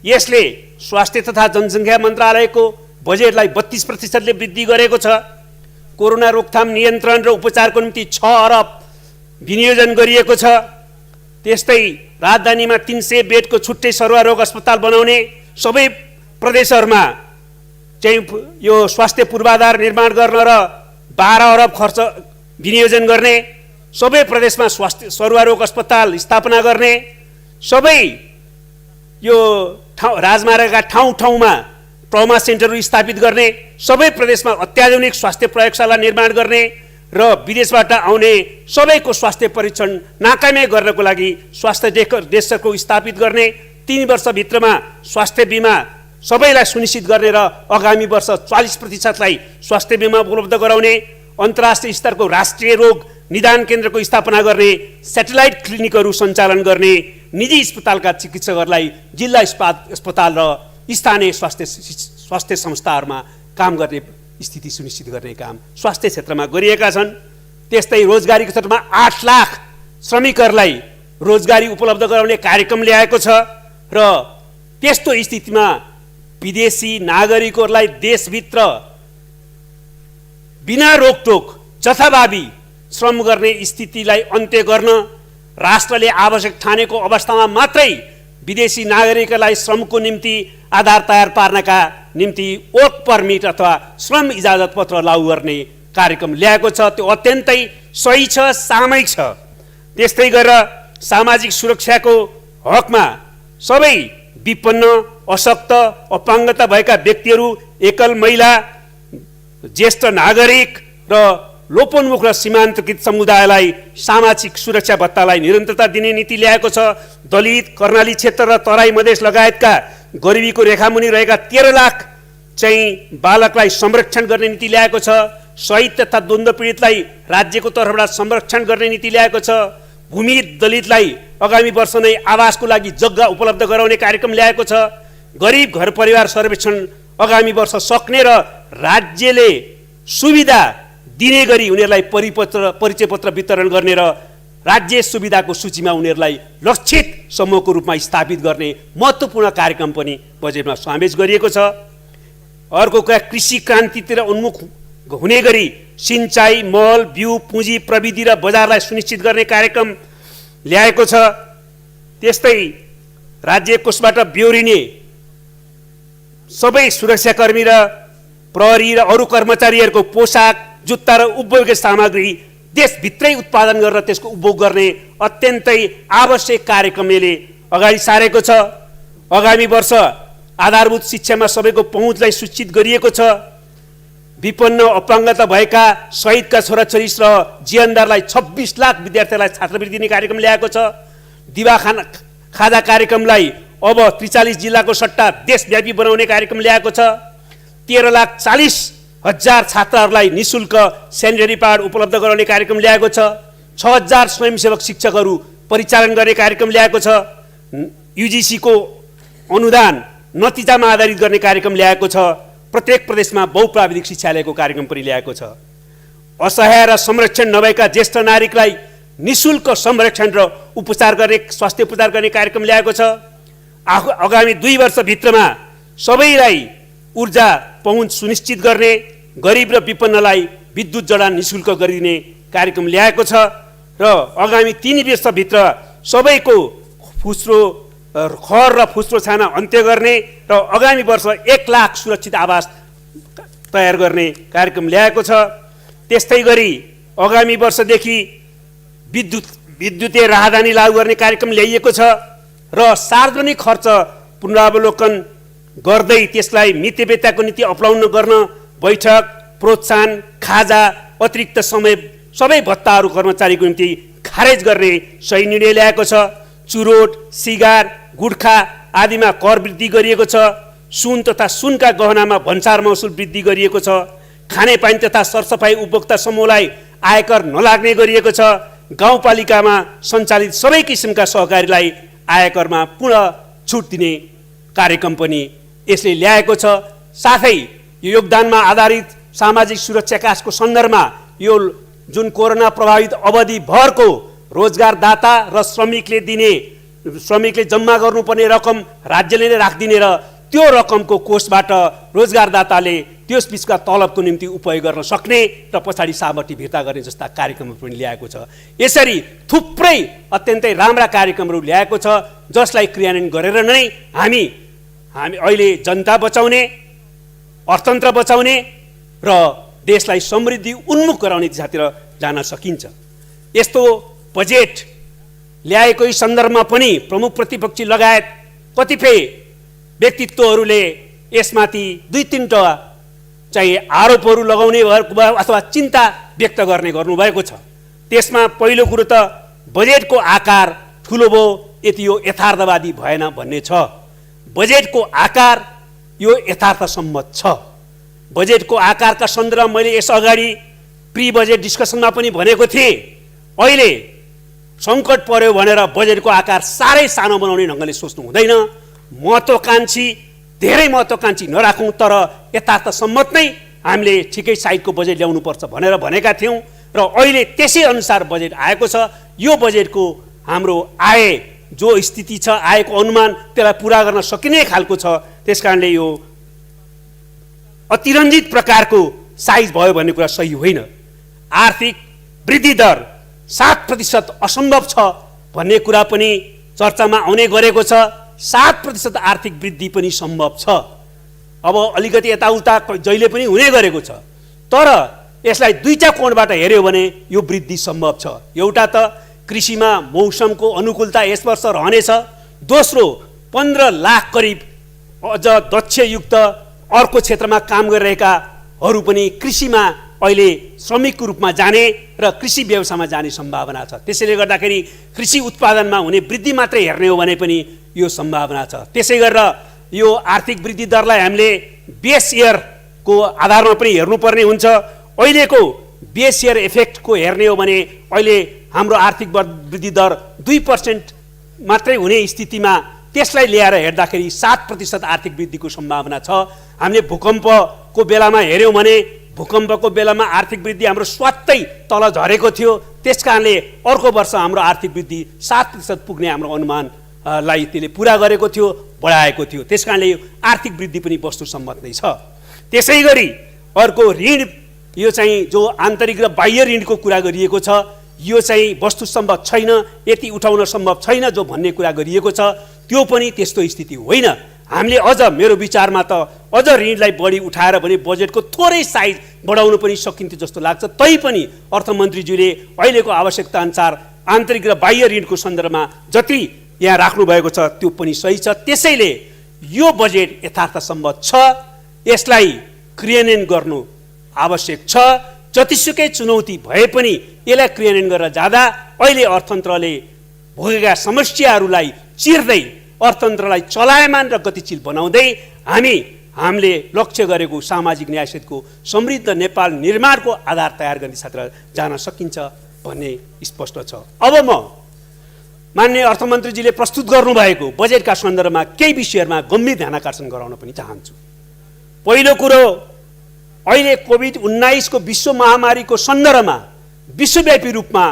यसले स्वास्थ्य तथा जनसङ्ख्या मन्त्रालयको बजेटलाई 32% वृद्धि गरेको छ। कोरोना रोकथाम, नियन्त्रण र उपचारको निम्ति 6 अरब विनियोजन गरिएको छ। त्यस्तै राजधानीमा 300 बेडको छुट्टै सर्वरोग अस्पताल बनाउने, सबै प्रदेशहरूमा चाहिँ यो स्वास्थ्य पूर्वाधार निर्माण गर्न र 12 अरब खर्च विनियोजन गर्ने, सबै प्रदेशमा स्वास्थ्य सर्वरोग अस्पताल स्थापना गर्ने, सबै यो राजमार्गका ठाउँमा ट्रमा सेन्टरहरू स्थापित गर्ने, सबै प्रदेशमा अत्याधुनिक स्वास्थ्य प्रयोगशाला निर्माण गर्ने र विदेशबाट आउने सबैको स्वास्थ्य परीक्षण नाकामै गर्नको लागि स्वास्थ्य डेस्कको स्थापित गर्ने, 3 वर्षभित्रमा स्वास्थ्य बिमा सबैलाई सुनिश्चित गर्ने र आगामी वर्ष 40%लाई स्वास्थ्य बिमा उपलब्ध गराउने, अन्तर्राष्ट्रिय स्तरको राष्ट्रिय रोग निदान केन्द्रको स्थापना गर्ने, सेटेलाइट क्लिनिकहरू सञ्चालन गर्ने, निजी अस्पतालका चिकित्सकहरूलाई जिल्ला अस्पताल र स्थानीय स्वास्थ्य संस्थाहरूमा काम गर्ने स्थिति सुनिश्चित गर्ने काम स्वास्थ्य क्षेत्रमा गरिएका छन्। त्यस्तै रोजगारीको क्षेत्रमा 8 लाख श्रमिकहरूलाई रोजगारी उपलब्ध गराउने कार्यक्रम ल्याएको छ। र त्यस्तो स्थितिमा विदेशी नागरिकहरूलाई देशभित्र बिना रोकटोक जथाभावी श्रम गर्ने स्थितिलाई अन्त्य गर्न राष्ट्रले आवश्यक ठानेको अवस्थामा मात्रै विदेशी नागरिकलाई श्रमको निम्ति आधार तयार पार्नका निम्ति वर्क पर्मिट अथवा श्रम इजाजत पत्र लागू गर्ने कार्यक्रम ल्याएको छ। त्यो अत्यन्तै सही छ, सामयिक छ। त्यस्तै गरेर सामाजिक सुरक्षाको हकमा सबै विपन्न, अशक्त, अपाङ्गता भएका व्यक्तिहरू, एकल महिला, ज्येष्ठ नागरिक र लोपोन्मुख र सीमान्तकृत समुदायलाई सामाजिक सुरक्षा भत्तालाई निरन्तरता दिने नीति ल्याएको छ। दलित, कर्णाली क्षेत्र र तराई मधेस लगायतका गरिबीको रेखामुनि रहेका 13 लाख चाहिँ बालकलाई संरक्षण गर्ने नीति ल्याएको छ। शहीद तथा द्वन्द्व पीडितलाई राज्यको तर्फबाट संरक्षण गर्ने नीति ल्याएको छ। भूमि दलितलाई आगामी वर्ष नै आवासको लागि जग्गा उपलब्ध गराउने कार्यक्रम ल्याएको छ। गरिब घर परिवार सर्वेक्षण आगामी वर्ष सक्ने र राज्यले सुविधा दिने गरी उनीहरूलाई परिचय पत्र वितरण गर्ने र राज्य सुविधाको सूचीमा उनीहरूलाई लक्षित समूहको रूपमा स्थापित गर्ने महत्त्वपूर्ण कार्यक्रम पनि बजेटमा समावेश गरिएको छ। अर्को कुरा, कृषि क्रान्तितिर उन्मुख हुने गरी सिंचाई, मल, बिउ, पुँजी, प्रविधि र बजारलाई सुनिश्चित गर्ने कार्यक्रम ल्याएको छ। त्यस्तै राज्य कोषबाट बेहोरिने सबै सुरक्षाकर्मी र प्रहरी र अरू कर्मचारीहरूको पोसाक, जुत्ता र उपभोग्य सामग्री देशभित्रै उत्पादन गरेर त्यसको उपभोग गर्ने अत्यन्तै आवश्यक कार्यक्रम यसले अगाडि सारेको छ। आगामी वर्ष आधारभूत शिक्षामा सबैको पहुँचलाई सुनिश्चित गरिएको छ। विपन्न, अपाङ्गता भएका शहीदका छोराछोरी र जीवनदारलाई 26 लाख विद्यार्थीलाई छात्रवृत्ति दिने कार्यक्रम ल्याएको छ। दिवा खाजा कार्यक्रमलाई अब 43 जिल्लाको सट्टा देशव्यापी बनाउने कार्यक्रम ल्याएको छ। 13,40,000 छात्रहरूलाई निःशुल्क सेनिटरी प्याड उपलब्ध गराउने कार्यक्रम ल्याएको छ। 6,000 स्वयंसेवक शिक्षकहरू परिचालन गर्ने कार्यक्रम ल्याएको छ। युजिसीको अनुदान नतिजामा आधारित गर्ने कार्यक्रम ल्याएको छ। प्रत्येक प्रदेशमा बहुप्राविधिक शिक्षालयको कार्यक्रम पनि ल्याएको छ। असहाय र संरक्षण नभएका ज्येष्ठ नागरिकलाई निशुल्क संरक्षण र उपचार गर्ने स्वास्थ्य उपचार गर्ने कार्यक्रम ल्याएको छ। आगामी 2 वर्षभित्रमा सबैलाई ऊर्जा पहुँच सुनिश्चित गर्ने, गरिब र विपन्नलाई विद्युत जडान निशुल्क गरिदिने कार्यक्रम ल्याएको छ र आगामी 3 वर्षभित्र सबैको फुस्रो खर र फुस्रो छाना अन्त्य गर्ने र आगामी वर्ष 1 लाख सुरक्षित आवास तयार गर्ने कार्यक्रम ल्याएको छ। त्यस्तै गरी आगामी वर्षदेखि विद्युतीय राहदानी लागू गर्ने कार्यक्रम ल्याइएको छ र सार्वजनिक खर्च पुनरावलोकन गर्दै त्यसलाई मितव्ययताको नीति अपनाउन गर्न बैठक, प्रोत्साहन, खाजा, अतिरिक्त समय सबै भत्ताहरू कर्मचारीको निम्ति खारेज गर्ने सही निर्णय ल्याएको छ। चुरोट, सिगार, गुट्खा आदिमा कर वृद्धि गरिएको छ। सुन तथा सुनका गहनामा भन्सार महसुल वृद्धि गरिएको छ। खानेपानी तथा सरसफाई उपभोक्ता समूहलाई आयकर नलाग्ने गरिएको छ। गाउँपालिकामा सञ्चालित सबै किसिमका सहकारीलाई आयकरमा पुनः छुट दिने कार्यक्रम पनि यसले ल्याएको छ। साथै यो योगदानमा आधारित सामाजिक सुरक्षा काशको सन्दर्भमा यो जुन कोरोना प्रभावित अवधिभरको रोजगारदाता र श्रमिकले जम्मा गर्नुपर्ने रकम राज्यले नै राखिदिने र त्यो रकमको कोषबाट रोजगारदाताले त्यस बिचका तलबको निम्ति उपयोग गर्न सक्ने र पछाडि सामर्थ्य फिर्ता गर्ने जस्ता कार्यक्रमहरू पनि ल्याएको छ। यसरी थुप्रै अत्यन्तै राम्रा कार्यक्रमहरू ल्याएको छ जसलाई क्रियान्वयन गरेर नै हामी अहिले जनता बचाउने, अर्थतन्त्र बचाउने र देशलाई समृद्धि उन्मुख गराउने दिशातिर जान सकिन्छ। यस्तो बजेट ल्याएको सन्दर्भमा पनि प्रमुख प्रतिपक्षी लगायत कतिपय व्यक्तित्वहरूले यसमाथि 2-3 चाहिँ आरोपहरू लगाउने अथवा चिन्ता व्यक्त गर्नुभएको छ। त्यसमा पहिलो कुरो त बजेटको आकार ठुलो भयो, यति यो यथार्थवादी भएन भन्ने छ। बजेटको आकार यो यथार्थसम्मत छ। बजेटको आकारका सन्दर्भमा मैले यस अगाडि प्री बजेट डिस्कसनमा पनि भनेको थिएँ, अहिले सङ्कट पर्यो भनेर बजेटको आकार साह्रै सानो बनाउने ढङ्गले सोच्नु हुँदैन। महत्त्वकाङ्क्षी, धेरै महत्त्वकाङ्क्षी नराखौँ, तर यथार्थसम्मत नै हामीले ठिकै साइडको बजेट ल्याउनुपर्छ भनेर भनेका थियौँ र अहिले त्यसै अनुसार बजेट आएको छ। यो बजेटको हाम्रो आय जो स्थिति छ, आयको अनुमान त्यसलाई पुरा गर्न सकिने खालको छ। त्यसकारणले यो अतिरञ्जित प्रकारको साइज भयो भन्ने कुरा सही होइन। आर्थिक वृद्धि दर 7% असम्भव छ भन्ने कुरा पनि चर्चामा आउने गरेको छ। 7% आर्थिक वृद्धि पनि सम्भव छ। अब अलिकति यताउता जहिले पनि हुने गरेको छ, तर यसलाई 2टा कोणबाट हेर्यो भने यो वृद्धि सम्भव छ। एउटा त कृषिमा मौसमको अनुकूलता यस वर्ष रहनेछ। दोस्रो, 15 लाख करिब अझ दक्षयुक्त अर्को क्षेत्रमा काम गरिरहेकाहरू पनि कृषिमा अहिले श्रमिकको रूपमा जाने र कृषि व्यवसायमा जाने सम्भावना छ। त्यसैले गर्दाखेरि कृषि उत्पादनमा हुने वृद्धि मात्रै हेर्ने हो भने पनि यो सम्भावना छ। त्यसै गरेर यो आर्थिक वृद्धि दरलाई हामीले बेस इयरको आधारमा पनि हेर्नुपर्ने हुन्छ। अहिलेको बेस इयर इफेक्टको हेर्ने हो भने अहिले हाम्रो आर्थिक वृद्धि दर 2% मात्रै हुने स्थितिमा त्यसलाई ल्याएर हेर्दाखेरि 7% आर्थिक वृद्धिको सम्भावना छ। हामीले भूकम्पको बेलामा हेऱ्यौँ भने भूकम्पको बेलामा आर्थिक वृद्धि हाम्रो स्वात्तै तल झरेको थियो। त्यसकारणले अर्को वर्ष हाम्रो आर्थिक वृद्धि 7% पुग्ने हाम्रो अनुमानलाई त्यसले पुरा गरेको थियो, बढाएको थियो। त्यसकारणले यो आर्थिक वृद्धि पनि वस्तुसम्मत नै छ। त्यसै गरी अर्को ऋण, यो चाहिँ जो आन्तरिक र बाह्य ऋणको कुरा गरिएको छ, यो चाहिँ वस्तुसम्मत छैन, यति उठाउन सम्भव छैन जो भन्ने कुरा गरिएको छ, त्यो पनि त्यस्तो स्थिति होइन। हामीले अझ, मेरो विचारमा त अझ ऋणलाई बढी उठाएर भने बजेटको थोरै साइज बढाउनु पनि सकिन्थ्यो जस्तो लाग्छ। तैपनि अर्थमन्त्रीज्यूले अहिलेको आवश्यकता अनुसार आन्तरिक र बाह्य ऋणको सन्दर्भमा जति यहाँ राख्नुभएको छ त्यो पनि सही छ। त्यसैले यो बजेट यथार्थसम्मत छ, यसलाई क्रियान्वयन गर्नु आवश्यक छ। जतिसुकै चुनौती भए पनि यसलाई क्रियान्वयन गरेर जाँदा अहिले अर्थतन्त्रले भोगेका समस्याहरूलाई चिर्दै अर्थतन्त्रलाई चलायमान र गतिशील बनाउँदै हामीले लक्ष्य गरेको सामाजिक न्यायसहितको समृद्ध नेपाल निर्माणको आधार तयार गर्ने क्षेत्र जान सकिन्छ भन्ने स्पष्ट छ। अब म माननीय अर्थमन्त्रीजीले प्रस्तुत गर्नुभएको बजेटका सन्दर्भमा केही विषयहरूमा गम्भीर ध्यान आकर्षण गराउन पनि चाहन्छु। पहिलो कुरो, अहिले कोभिड-19 को विश्व महामारीको सन्दर्भमा विश्वव्यापी रूपमा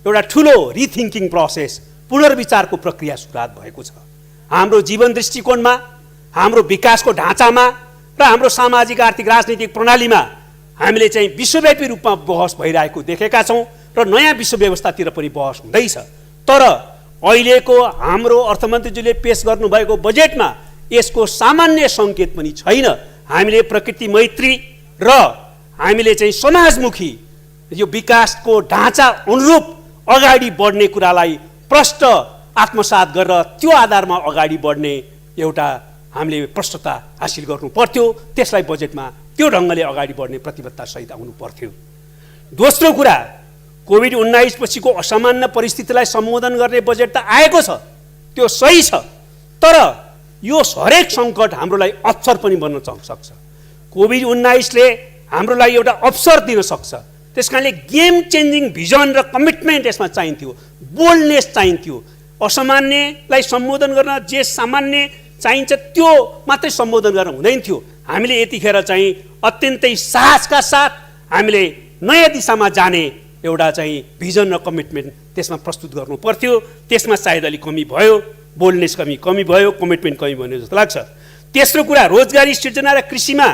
एउटा ठुलो रिथिङ्किङ प्रोसेस, पुनर्विचारको प्रक्रिया सुरुवात भएको छ। हाम्रो जीवन दृष्टिकोणमा, हाम्रो विकासको ढाँचामा र हाम्रो सामाजिक आर्थिक राजनीतिक प्रणालीमा हामीले चाहिँ विश्वव्यापी रूपमा बहस भइरहेको देखेका छौँ र नयाँ विश्व व्यवस्थातिर पनि बहस हुँदैछ। तर अहिलेको हाम्रो अर्थमन्त्रीज्यूले पेश गर्नुभएको बजेटमा यसको सामान्य सङ्केत पनि छैन। हामीले प्रकृति मैत्री र हामीले चाहिँ समाजमुखी यो विकासको ढाँचा अनुरूप अगाडि बढ्ने कुरालाई प्रष्ट आत्मसात गरेर त्यो आधारमा अगाडि बढ्ने एउटा हामीले प्रष्टता हासिल गर्नु पर्थ्यो। त्यसलाई बजेटमा त्यो ढङ्गले अगाडि बढ्ने प्रतिबद्धता सहित आउनु पर्थ्यो। दोस्रो कुरा, कोभिड-19 पछिको असामान्य परिस्थितिलाई सम्बोधन गर्ने बजेट त आएको छ, त्यो सही छ। तर यो हरेक सङ्कट हाम्रो लागि अवसर पनि बन्न सक्छ। कोभिड-19 ले हाम्रो लागि एउटा अवसर दिन सक्छ। त्यसकारणले गेम चेन्जिङ भिजन र कमिटमेन्ट यसमा चाहिन्थ्यो, बोल्डनेस चाहिन्थ्यो। असामान्यलाई सम्बोधन गर्न जे सामान्य चाहिन्छ त्यो मात्रै सम्बोधन गर्न हुँदैन थियो। हामीले यतिखेर चाहिँ अत्यन्तै साहसका साथ हामीले नयाँ दिशामा जाने एउटा चाहिँ भिजन र कमिटमेन्ट त्यसमा प्रस्तुत गर्नु पर्थ्यो। त्यसमा सायद अलिक कमी भयो, बोल्डनेस कमी भयो, कमिटमेन्ट कमी भयो जस्तो लाग्छ। तेस्रो कुरा, रोजगारी सृजना र कृषिमा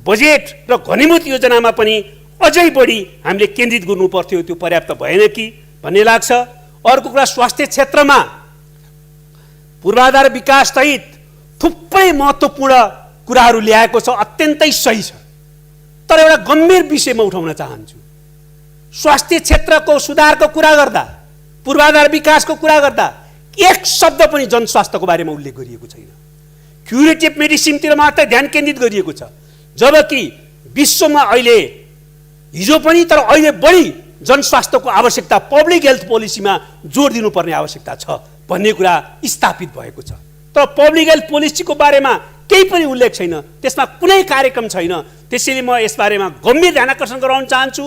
बजेट र घनीभूत योजनामा पनि अझै बढी हामीले केन्द्रित गर्नु पर्थ्यो। त्यो पर्याप्त भएन कि भन्ने लाग्छ। अर्को कुरा, स्वास्थ्य क्षेत्रमा पूर्वाधार विकास सहित थुप्रै महत्त्वपूर्ण कुराहरू ल्याएको छ, अत्यन्तै सही छ। तर एउटा गम्भीर विषयमा उठाउन चाहन्छु। स्वास्थ्य क्षेत्रको सुधारको कुरा गर्दा, पूर्वाधार विकासको कुरा गर्दा एक शब्द पनि जनस्वास्थ्यको बारेमा उल्लेख गरिएको छैन। क्युरेटिभ मेडिसिनतिर मात्रै ध्यान केन्द्रित गरिएको छ, जबकि विश्वमा अहिले हिजो पनि तर अहिले बढी जनस्वास्थ्यको आवश्यकता, पब्लिक हेल्थ पोलिसीमा जोड दिनुपर्ने आवश्यकता छ भन्ने कुरा स्थापित भएको छ। तर पब्लिक हेल्थ पोलिसीको बारेमा केही पनि उल्लेख छैन, त्यसमा कुनै कार्यक्रम छैन। त्यसैले म यसबारेमा गम्भीर ध्यान आकर्षण गराउन चाहन्छु।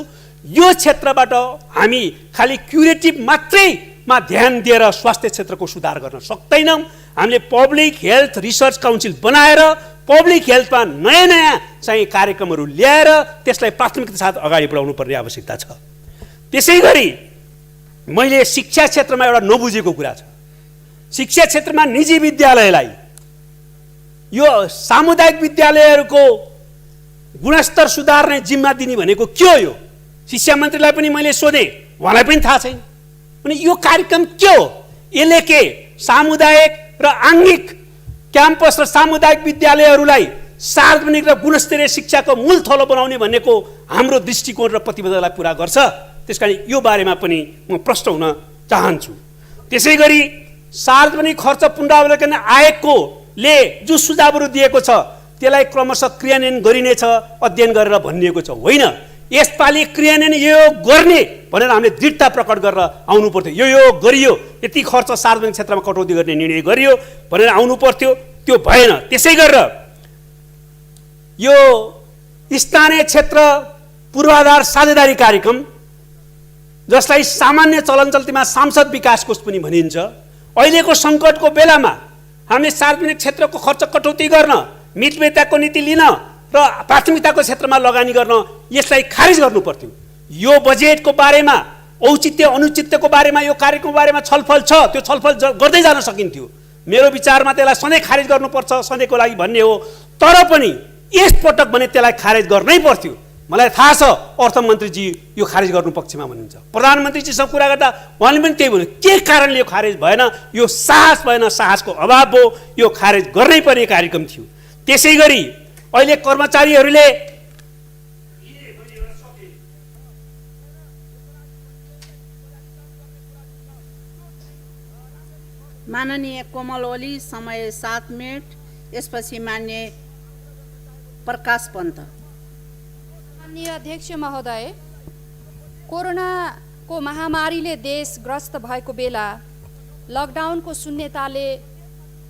यो क्षेत्रबाट हामी खालि क्युरेटिभ मात्रैमा ध्यान दिएर स्वास्थ्य क्षेत्रको सुधार गर्न सक्दैनौँ। हामीले पब्लिक हेल्थ रिसर्च काउन्सिल बनाएर पब्लिक हेल्थमा नयाँ नयाँ चाहिँ कार्यक्रमहरू ल्याएर त्यसलाई प्राथमिकता साथ अगाडि बढाउनु पर्ने आवश्यकता छ। त्यसै गरी मैले शिक्षा क्षेत्रमा एउटा नबुझेको कुरा छ। शिक्षा क्षेत्रमा निजी विद्यालयलाई यो सामुदायिक विद्यालयहरूको गुणस्तर सुधार्ने जिम्मा दिने भनेको के हो? यो शिक्षा मन्त्रीलाई पनि मैले सोधेँ, उहाँलाई पनि थाहा छैन। अनि यो कार्यक्रम के हो? यसले के सामुदायिक र आङ्गिक क्याम्पस र सामुदायिक विद्यालयहरूलाई सार्वजनिक र गुणस्तरीय शिक्षाको मूल थलो बनाउने भनेको हाम्रो दृष्टिकोण र प्रतिबद्धतालाई पुरा गर्छ। त्यसकारण यो बारेमा पनि म प्रश्न हुन चाहन्छु। त्यसै गरी सार्वजनिक खर्च पुनरावलोकन आयोगले जो सुझावहरू दिएको छ त्यसलाई क्रमशः क्रियान्वयन गरिनेछ अध्ययन गरेर भनिएको छ। होइन, यसपालि क्रियान्वयन यो गर्ने भनेर हामीले दृढता प्रकट गरेर आउनु पर्थ्यो। यो गरियो, यति खर्च सार्वजनिक क्षेत्रमा कटौती गर्ने निर्णय गरियो भनेर आउनु पर्थ्यो, त्यो भएन। त्यसै गरेर यो स्थानीय क्षेत्र पूर्वाधार साझेदारी कार्यक्रम, जसलाई सामान्य चलनचल्तीमा सांसद विकास कोष पनि भनिन्छ, अहिलेको सङ्कटको बेलामा हामीले सार्वजनिक क्षेत्रको खर्च कटौती गर्न, मितव्ययताको नीति लिन र प्राथमिकताको क्षेत्रमा लगानी गर्न यसलाई खारिज गर्नु पर्थ्यो। यो बजेटको बारेमा औचित्य अनुचित्यको बारेमा यो कार्यक्रमको बारेमा छलफल छ, त्यो छलफल गर्दै जान सकिन्थ्यो। मेरो विचारमा त्यसलाई सधैँ खारिज गर्नुपर्छ, सधैँको लागि भन्ने हो। तर पनि यसपटक भने त्यसलाई खारिज गर्नै पर्थ्यो। मलाई थाहा छ अर्थमन्त्रीजी यो खारिज गर्नु पक्षमा भन्नुहुन्छ, प्रधानमन्त्रीजीसँग कुरा गर्दा उहाँले पनि त्यही भन्नु। के कारणले यो खारिज भएन? यो साहस भएन, साहसको अभाव हो। यो खारिज गर्नै पर्ने कार्यक्रम थियो। त्यसै गरी अहिले कर्मचारीहरूले माननीय कोमल ओली, समय 7 मिनट। यसपछि मान्य प्रकाश पन्त। माननीय अध्यक्ष महोदय, कोरोनाको महामारीले देश ग्रस्त भएको बेला, लकडाउनको शून्यताले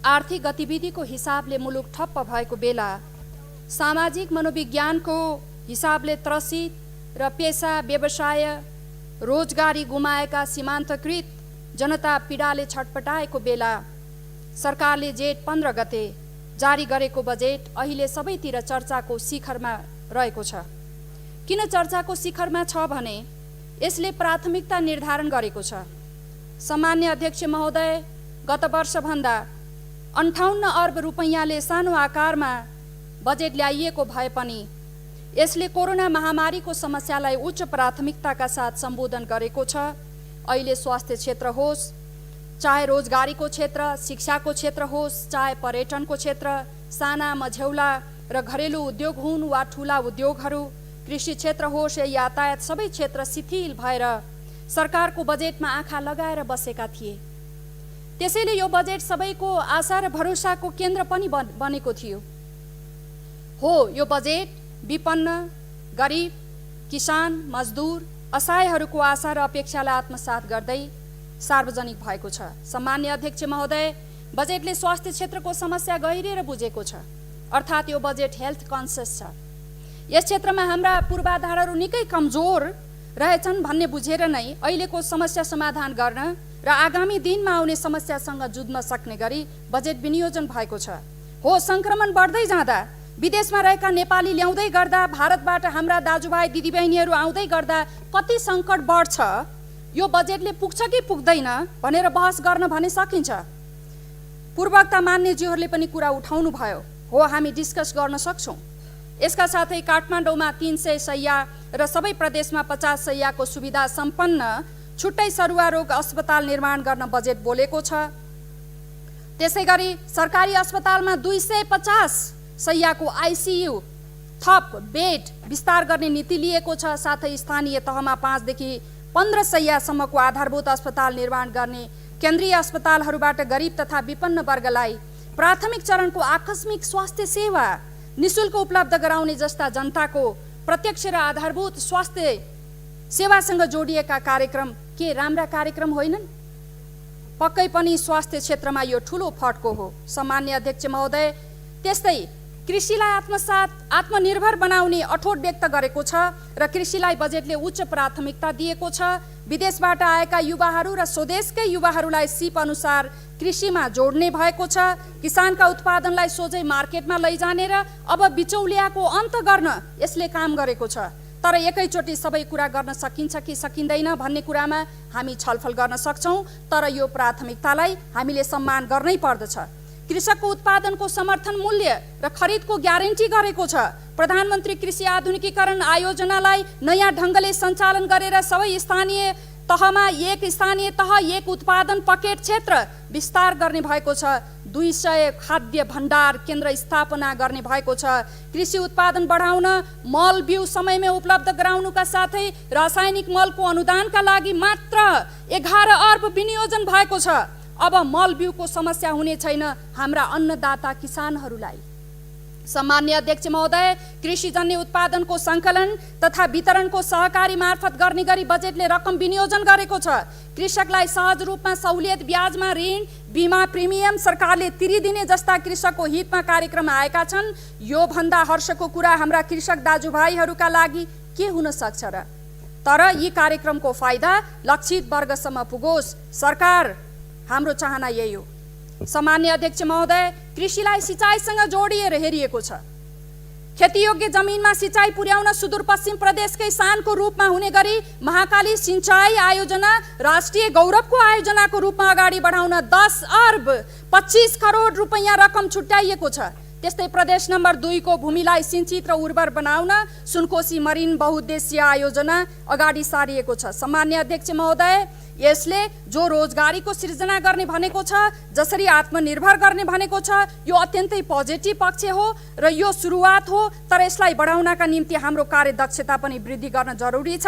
आर्थिक गतिविधिको हिसाबले मुलुक ठप्प भएको बेला, सामाजिक मनोविज्ञानको हिसाबले त्रसित र पेसा व्यवसाय रोजगारी गुमाएका सीमान्तकृत जनता पीडाले छटपटाएको बेला सरकारले जेठ 15 गते जारी गरेको बजेट अहिले सबैतिर चर्चाको शिखरमा रहेको छ। किन चर्चाको शिखरमा छ भने यसले प्राथमिकता निर्धारण गरेको छ। सामान्य अध्यक्ष महोदय, गत वर्षभन्दा 58 अर्ब रुपैयाँले सानो आकारमा बजेट ल्याइएको भए पनि यसले कोरोना महामारीको समस्यालाई उच्च प्राथमिकताका साथ सम्बोधन गरेको छ। अहिले स्वास्थ्य क्षेत्र होस्, चाहे रोजगारीको क्षेत्र, शिक्षाको क्षेत्र होस्, चाहे पर्यटनको क्षेत्र, साना मझौला र घरेलु उद्योग हुन् वा ठुला उद्योगहरू, कृषि क्षेत्र होस् या यातायात, सबै क्षेत्र शिथिल भएर सरकारको बजेटमा आँखा लगाएर बसेका थिए। त्यसैले यो बजेट सबैको आशा र भरोसाको केन्द्र पनि बनेको थियो। हो, यो बजेट विपन्न, गरिब, किसान, मजदुर, असहायहरूको आशा र अपेक्षालाई आत्मसात गर्दै सार्वजनिक भएको छ। सामान्य अध्यक्ष महोदय, बजेटले स्वास्थ्य क्षेत्रको समस्या गहिरिएर बुझेको छ, अर्थात् यो बजेट हेल्थ कन्सियस छ। यस क्षेत्रमा हाम्रा पूर्वाधारहरू निकै कमजोर रहेछन् भन्ने बुझेर नै अहिलेको समस्या समाधान गर्न र आगामी दिनमा आउने समस्यासँग जुझ्न सक्ने गरी बजेट विनियोजन भएको छ। हो, संक्रमण बढ्दै जाँदा, विदेशमा रहेका नेपाली ल्याउँदै गर्दा, भारतबाट हाम्रा दाजुभाइ दिदीबहिनीहरू आउँदै गर्दा कति सङ्कट बढ्छ, यो बजेटले पुग्छ कि पुग्दैन भनेर बहस गर्न भने सकिन्छ। पूर्ववक्ता मान्यज्यूहरूले पनि कुरा उठाउनु भयो। हो, हामी डिस्कस गर्न सक्छौँ। यसका साथै काठमाडौँमा 300 शैय्या र सबै प्रदेशमा 50 शैय्याको सुविधा सम्पन्न छुट्टै सरुवा रोग अस्पताल निर्माण गर्न बजेट बोलेको छ। त्यसै गरी सरकारी अस्पतालमा 250 शैय्याको आइसियु थप बेड विस्तार गर्ने नीति लिएको छ। साथै स्थानीय तहमा 5 देखि 15 शैय्यासम्मको आधारभूत अस्पताल निर्माण गर्ने, केन्द्रीय अस्पतालहरूबाट गरिब तथा विपन्न वर्गलाई प्राथमिक चरणको आकस्मिक स्वास्थ्य सेवा निशुल्क उपलब्ध गराउने जस्ता जनताको प्रत्यक्ष र आधारभूत स्वास्थ्य सेवासँग जोडिएका कार्यक्रम के राम्रा कार्यक्रम होइनन्? पक्कै पनि स्वास्थ्य क्षेत्रमा यो ठुलो फड्को हो। सामान्य अध्यक्ष महोदय, त्यस्तै कृषिलाई आत्मनिर्भर बनाउने अठोट व्यक्त गरेको छ र कृषिलाई बजेटले उच्च प्राथमिकता दिएको छ। विदेशबाट आएका युवाहरू र स्वदेशकै युवाहरूलाई सिप अनुसार कृषिमा जोड्ने भएको छ। किसानका उत्पादनलाई सोझै मार्केटमा लैजाने र अब बिचौलियाको अन्त गर्न यसले काम गरेको छ। तर एकैचोटि सबै कुरा गर्न सकिन्छ कि सकिँदैन भन्ने कुरामा हामी छलफल गर्न सक्छौँ, तर यो प्राथमिकतालाई हामीले सम्मान गर्नै पर्दछ। कृषकको उत्पादनको समर्थन मूल्य र खरिदको ग्यारेन्टी गरेको छ। प्रधानमन्त्री कृषि आधुनिकीकरण आयोजनालाई नयाँ ढङ्गले सञ्चालन गरेर सबै स्थानीय तहमा एक स्थानीय तह एक उत्पादन पकेट क्षेत्र विस्तार गर्ने भएको छ। 200 खाद्य भण्डार केन्द्र स्थापना गर्ने भएको छ। कृषि उत्पादन बढाउन मल बिउ समयमै उपलब्ध गराउनुका साथै रासायनिक मलको अनुदानका लागि मात्र 11 अर्ब विनियोजन भएको छ। अब मल बिउको समस्या हुने छैन हाम्रा अन्नदाता किसानहरूलाई। सामान्य अध्यक्ष महोदय, कृषिजन्य उत्पादनको सङ्कलन तथा वितरणको सहकारी मार्फत गर्ने गरी बजेटले रकम विनियोजन गरेको छ। कृषकलाई सहज रूपमा सहुलियत ब्याजमा ऋण, बिमा प्रिमियम सरकारले तिरिदिने जस्ता कृषकको हितमा कार्यक्रम आएका छन्। यो भन्दा हर्षको कुरा हाम्रा कृषक दाजुभाइहरूका लागि के हुन सक्छ र? तर यी कार्यक्रमको फाइदा लक्षित वर्गसम्म पुगोस्, सरकार हाम्रो चाहना यही हो। सामान्य अध्यक्ष महोदय, कृषिलाई सिँचाइसँग जोडिएर हेरिएको छ। खेतीयोग्य जमिनमा सिँचाइ पुर्याउन सुदूरपश्चिम प्रदेशकै शानको रूपमा हुने गरी महाकाली सिँचाइ आयोजना राष्ट्रिय गौरवको आयोजनाको रूपमा अगाडि बढाउन 10 अर्ब 25 करोड रुपैयाँ रकम छुट्याइएको छ। त्यस्तै प्रदेश नम्बर 2 को भूमिलाई सिंचित र उर्वर बनाउन सुनकोशी मरिन बहुउद्देश्य आयोजना अगाडि सारिएको छ। सामान्य अध्यक्ष महोदय, यसले जो रोजगारीको सिर्जना गर्ने भनेको छ, जसरी आत्मनिर्भर गर्ने भनेको छ, यो अत्यन्तै पोजिटिभ पक्ष हो र यो सुरुवात हो। तर यसलाई बढाउनका निम्ति हाम्रो कार्यदक्षता पनि वृद्धि गर्न जरुरी छ।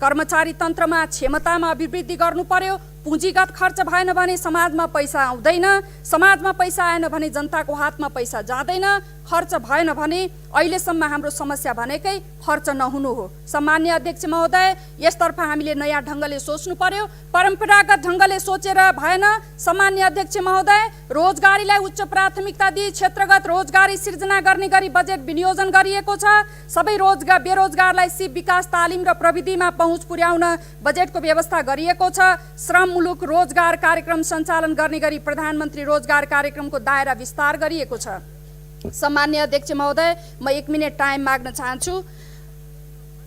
कर्मचारी तन्त्रमा क्षमतामा अभिवृद्धि गर्नु पर्यो। पुँजीगत खर्च भएन भने समाजमा पैसा आउँदैन, समाजमा पैसा आएन भने जनताको हातमा पैसा जाँदैन। खर्च भएन भने अहिलेसम्म हाम्रो समस्या भनेकै खर्च नहुनु हो। सामान्य अध्यक्ष महोदय, यसतर्फ हामीले नयाँ ढङ्गले सोच्नु पर्यो, परम्परागत ढङ्गले सोचेर भएन। सामान्य अध्यक्ष महोदय, रोजगारीलाई उच्च प्राथमिकता दिई क्षेत्रगत रोजगारी सिर्जना गर्ने गरी बजेट विनियोजन गरिएको छ। सबै बेरोजगारलाई सिप विकास तालिम र प्रविधिमा पहुँच पुर्याउन बजेटको व्यवस्था गरिएको छ। श्रम मुलुक रोजगार कार्यक्रम सञ्चालन गर्ने गरी प्रधानमन्त्री रोजगार कार्यक्रमको दायरा विस्तार गरिएको छ। सम्मान्य अध्यक्ष महोदय, म 1 मिनट टाइम माग्न चाहन्छु।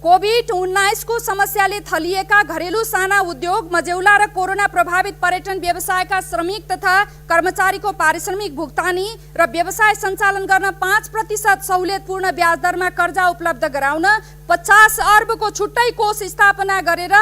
कोभिड-19 को समस्याले थलिएका घरेलु साना उद्योग, मझौला र कोरोना प्रभावित पर्यटन व्यवसायका श्रमिक तथा कर्मचारीको पारिश्रमिक भुक्तानी र व्यवसाय सञ्चालन गर्न 5% सहुलियतपूर्ण ब्याज दरमा कर्जा उपलब्ध गराउन 50 अर्बको छुट्टै कोष स्थापना गरेर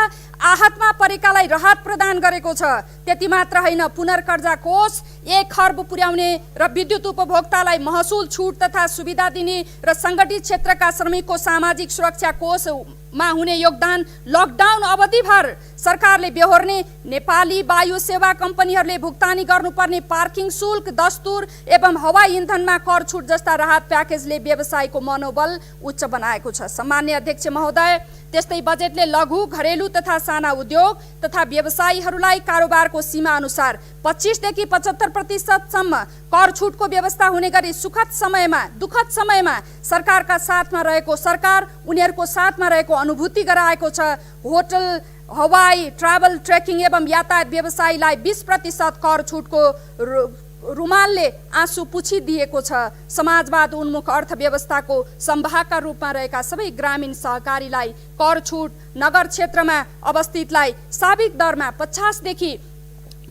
आहतमा परेकालाई राहत प्रदान गरेको छ। त्यति मात्र होइन, पुनर्कर्जा कोष 1 खर्ब पुर्याउने र विद्युत उपभोक्तालाई महसुल छुट तथा सुविधा दिने र सङ्गठित क्षेत्रका श्रमिकको सामाजिक सुरक्षा कोषमा हुने योगदान लकडाउन अवधिभर सरकारले बेहोर्ने, नेपाली वायु सेवा कम्पनीहरूले भुक्तानी गर्नुपर्ने पार्किङ शुल्क, दस्तुर एवं हवाई इन्धनमा कर छुट जस्ता राहत प्याकेजले व्यवसायको मनोबल उच्च बनाएको छ। सम्मान्य अध्यक्ष महोदय, त्यस्तै बजेटले लघु, घरेलु तथा साना उद्योग तथा व्यवसायीहरूलाई कारोबारको सीमा अनुसार 25 देखि 75% सम्म कर छुटको व्यवस्था हुने गरी दुखद समयमा सरकारका साथमा रहेको, सरकार उनीहरूको साथमा रहेको अनुभूति गराएको छ। होटल, हवाई, ट्राभल, ट्रेकिङ एवं यातायात व्यवसायीलाई 20% कर छुटको रुमालले आँसु पुछिदिएको छ। समाजवाद उन्मुख अर्थव्यवस्थाको सम्भागका रूपमा रहेका सबै ग्रामीण सहकारीलाई कर छुट, नगर क्षेत्रमा अवस्थितलाई साविक दरमा 50 देखि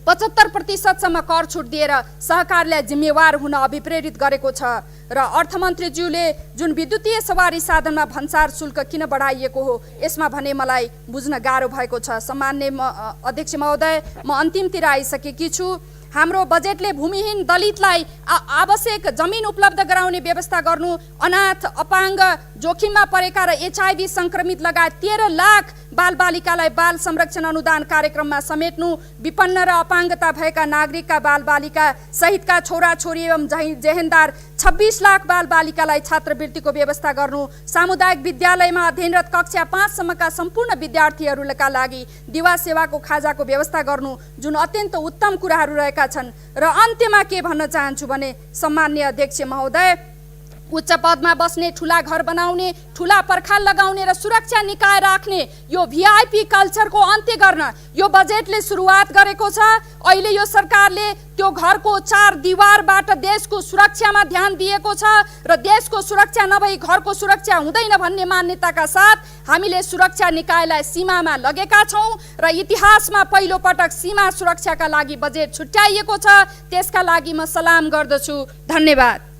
75% सम्म कर छुट दिएर सहकारीलाई जिम्मेवार हुन अभिप्रेरित गरेको छ। र अर्थमन्त्रीज्यूले जुन विद्युतीय सवारी साधनमा भन्सार शुल्क किन बढाइएको हो, यसमा भने मलाई बुझ्न गाह्रो भएको छ। सम्मान्य अध्यक्ष महोदय, म अन्तिमतिर आइसकेकी छु। हाम्रो बजेटले भूमिहीन दलितलाई आवश्यक जमिन उपलब्ध गराउने व्यवस्था गर्नु, अनाथ, अपाङ्ग, जोखिममा परेका र HIV संक्रमित लगायत 13 लाख बालबालिकालाई बाल संरक्षण अनुदान कार्यक्रममा समेट्नु, विपन्न र अपाङ्गता भएका नागरिकका बालबालिका सहितका छोराछोरी एवं जेहेन्दार 26 लाख बालबालिकालाई छात्रवृत्तिको व्यवस्था गर्नु, सामुदायिक विद्यालयमा अध्ययनरत कक्षा 5 सम्मका सम्पूर्ण विद्यार्थीहरूका लागि दिवा सेवाको खाजाको व्यवस्था गर्नु, जुन अत्यन्त उत्तम कुराहरू रहेका छन्। र अन्त्यमा के भन्न चाहन्छु भने, सम्मान्य अध्यक्ष महोदय, उच्च पदमा बस्ने, ठुला घर बनाउने, ठुला पर्खाल लगाउने र सुरक्षा निकाय राख्ने यो VIP कल्चरको अन्त्य गर्न यो बजेटले सुरुवात गरेको छ। अहिले यो सरकारले त्यो घरको 4 दिवारबाट देशको सुरक्षामा ध्यान दिएको छ र देशको सुरक्षा नभई घरको सुरक्षा हुँदैन भन्ने मान्यताका साथ हामीले सुरक्षा निकायलाई सीमामा लगेका छौँ र इतिहासमा पहिलो पटक सीमा सुरक्षाका लागि बजेट छुट्याइएको छ। त्यसका लागि म सलाम गर्दछु। धन्यवाद।